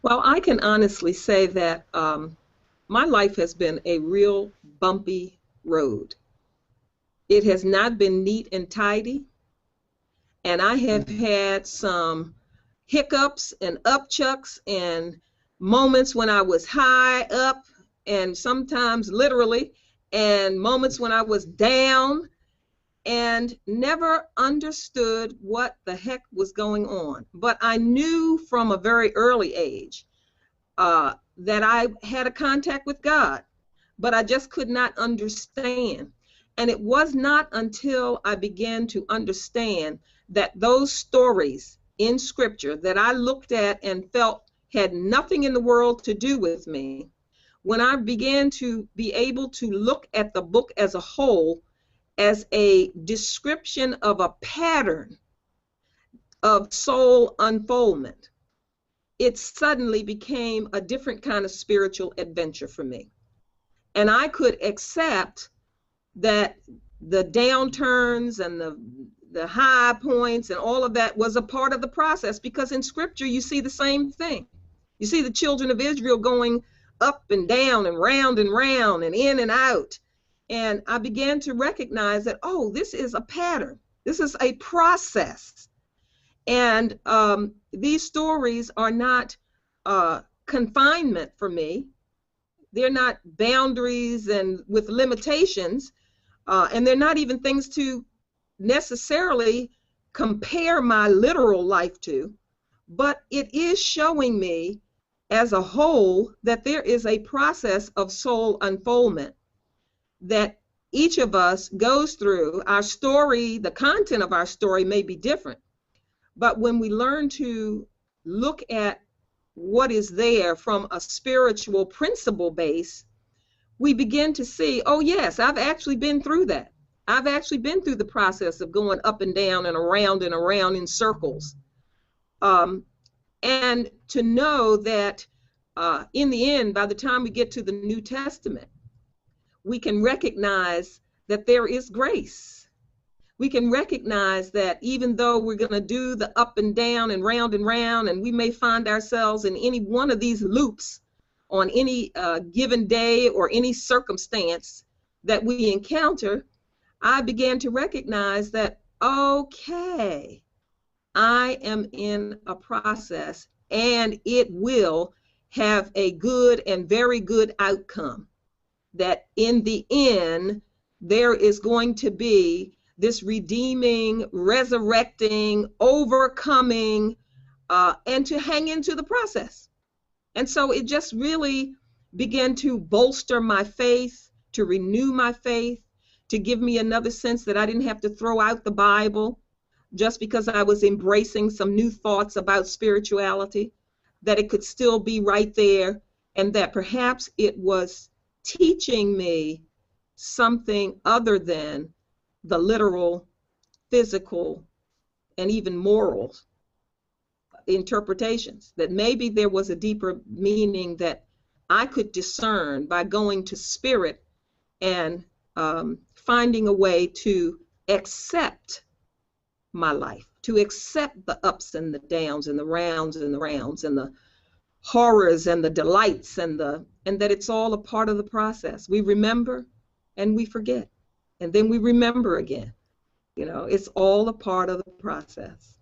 Well, I can honestly say that my life has been a real bumpy road. It has not been neat and tidy, and I have had some hiccups and upchucks and moments when I was high up, and sometimes literally, and moments when I was down and never understood what the heck was going on. But I knew from a very early age that I had a contact with God, but I just could not understand. And it was not until I began to understand that those stories in Scripture that I looked at and felt had nothing in the world to do with me, when I began to be able to look at the book as a whole, as a description of a pattern of soul unfoldment, it suddenly became a different kind of spiritual adventure for me. And I could accept that the downturns and the high points and all of that was a part of the process, because in Scripture you see the same thing. You see the children of Israel going up and down and round and in and out. And I began to recognize that, oh, this is a pattern. This is a process. And these stories are not confinement for me. They're not boundaries and with limitations. And they're not even things to necessarily compare my literal life to. But it is showing me as a whole that there is a process of soul unfoldment that each of us goes through. Our story, the content of our story may be different, but when we learn to look at what is there from a spiritual principle base, we begin to see, oh yes, I've actually been through that. I've actually been through the process of going up and down and around in circles. And to know that in the end, by the time we get to the New Testament, we can recognize that there is grace. We can recognize that even though we're going to do the up and down and round, and we may find ourselves in any one of these loops on any given day or any circumstance that we encounter, I began to recognize that, okay, I am in a process and it will have a good and very good outcome. That in the end, there is going to be this redeeming, resurrecting, overcoming, and to hang into the process. And so it just really began to bolster my faith, to renew my faith, to give me another sense that I didn't have to throw out the Bible just because I was embracing some new thoughts about spirituality, that it could still be right there, and that perhaps it was teaching me something other than the literal, physical, and even moral interpretations, that maybe there was a deeper meaning that I could discern by going to spirit and finding a way to accept my life, to accept the ups and the downs and the rounds and the horrors and the delights and that it's all a part of the process. We remember and we forget, and then we remember again. You know, it's all a part of the process.